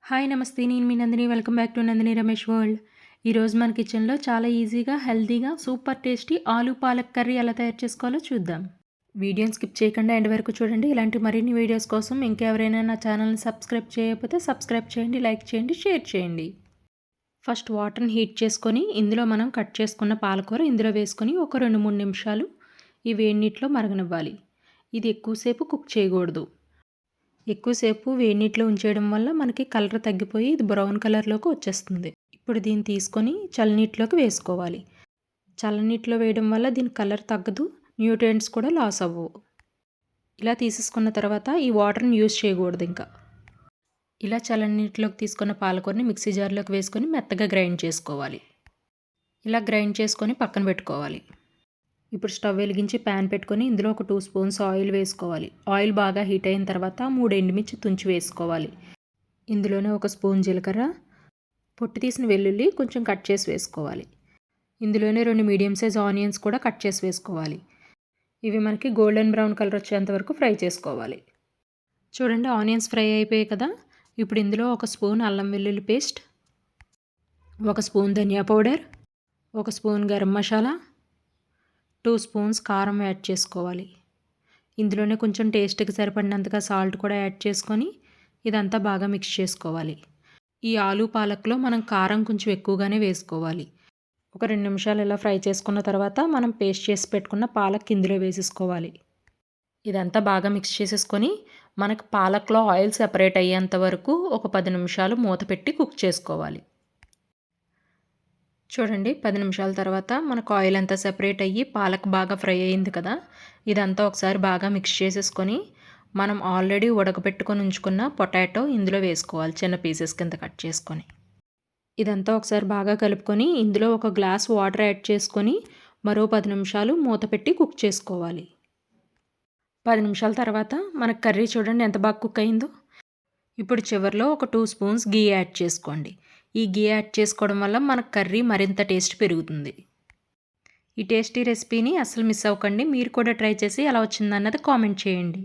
Hi నమస్తే. నేను మీ Nandini. Welcome back to Nandini Ramesh world. ఈరోజు మన కిచెన్లో చాలా ఈజీగా, హెల్తీగా, సూపర్ టేస్టీ ఆలు పాలక్ కర్రీ ఎలా తయారు చేసుకోవాలో చూద్దాం. వీడియోని స్కిప్ చేయకుండా ఎండ్ వరకు చూడండి. ఇలాంటి మరిన్ని వీడియోస్ కోసం ఇంకెవరైనా నా ఛానల్ని సబ్స్క్రైబ్ చేయకపోతే సబ్స్క్రైబ్ చేయండి, లైక్ చేయండి, షేర్ చేయండి. ఫస్ట్ వాటర్ని హీట్ చేసుకొని ఇందులో మనం కట్ చేసుకున్న పాలకూర ఇందులో వేసుకొని ఒక 2-3 నిమిషాలు ఈ వేడి నీటిలో మరగనివ్వాలి. ఇది ఎక్కువసేపు కుక్ చేయకూడదు. ఎక్కువసేపు వేడి నీటిలో ఉంచేయడం వల్ల మనకి కలర్ తగ్గిపోయి ఇది బ్రౌన్ కలర్లోకి వచ్చేస్తుంది. ఇప్పుడు దీన్ని తీసుకొని చల్లనీటిలోకి వేసుకోవాలి. చల్లనీటిలో వేయడం వల్ల దీని కలర్ తగ్గదు, న్యూట్రియంట్స్ కూడా లాస్ అవ్వవు. ఇలా తీసేసుకున్న తర్వాత ఈ వాటర్ని యూజ్ చేయకూడదు ఇంకా. ఇలా చల్లనీటిలోకి తీసుకున్న పాలకూరని మిక్సీ జార్లోకి వేసుకొని మెత్తగా గ్రైండ్ చేసుకోవాలి. ఇలా గ్రైండ్ చేసుకొని పక్కన పెట్టుకోవాలి. ఇప్పుడు స్టవ్ వెలిగించి ప్యాన్ పెట్టుకొని ఇందులో ఒక 2 స్పూన్స్ ఆయిల్ వేసుకోవాలి. ఆయిల్ బాగా హీట్ అయిన తర్వాత 3 ఎండుమిర్చి తుంచి వేసుకోవాలి. ఇందులోనే 1 స్పూన్ జీలకర్ర, పొట్టు తీసిన వెల్లుల్లి కొంచెం కట్ చేసి వేసుకోవాలి. ఇందులోనే 2 మీడియం సైజ్ ఆనియన్స్ కూడా కట్ చేసి వేసుకోవాలి. ఇవి మనకి గోల్డెన్ బ్రౌన్ కలర్ వచ్చేంత వరకు ఫ్రై చేసుకోవాలి. చూడండి, ఆనియన్స్ ఫ్రై అయిపోయాయి కదా. ఇప్పుడు ఇందులో 1 స్పూన్ అల్లం వెల్లుల్లి పేస్ట్, 1 స్పూన్ ధనియా powder, 1 spoon garam masala, 2 spoons కారం యాడ్ చేసుకోవాలి. ఇందులోనే కొంచెం టేస్ట్కి సరిపడినంతగా సాల్ట్ కూడా యాడ్ చేసుకొని ఇదంతా బాగా మిక్స్ చేసుకోవాలి. ఈ ఆలు పాలక్లో మనం కారం కొంచెం ఎక్కువగానే వేసుకోవాలి. ఒక 2 నిమిషాలు ఇలా ఫ్రై చేసుకున్న తర్వాత మనం పేస్ట్ చేసి పెట్టుకున్న పాలక్ ఇందులో వేసేసుకోవాలి. ఇదంతా బాగా మిక్స్ చేసేసుకొని మనకు పాలక్లో ఆయిల్ సెపరేట్ అయ్యేంత వరకు ఒక 10 నిమిషాలు మూత పెట్టి కుక్ చేసుకోవాలి. చూడండి, 10 నిమిషాల తర్వాత మనకు ఆయిల్ అంతా సెపరేట్ అయ్యి పాలక్ బాగా ఫ్రై అయింది కదా. ఇదంతా ఒకసారి బాగా మిక్స్ చేసేసుకొని మనం ఆల్రెడీ ఉడకబెట్టుకొని ఉంచుకున్న పొటాటో ఇందులో వేసుకోవాలి, చిన్న పీసెస్ కింద కట్ చేసుకొని. ఇదంతా ఒకసారి బాగా కలుపుకొని ఇందులో 1 గ్లాస్ వాటర్ యాడ్ చేసుకొని మరో 10 నిమిషాలు మూత పెట్టి కుక్ చేసుకోవాలి. 10 నిమిషాల తర్వాత మన కర్రీ చూడండి ఎంత బాగా కుక్ అయిందో. ఇప్పుడు చివరిలో ఒక 2 స్పూన్స్ గీ యాడ్ చేసుకోండి. ఈ గీ యాడ్ చేసుకోవడం వల్ల మన కర్రీ మరింత టేస్ట్ పెరుగుతుంది. ఈ టేస్టీ రెసిపీని అస్సలు మిస్ అవ్వకండి. మీరు కూడా ట్రై చేసి ఎలా వచ్చిందన్నది కామెంట్ చేయండి.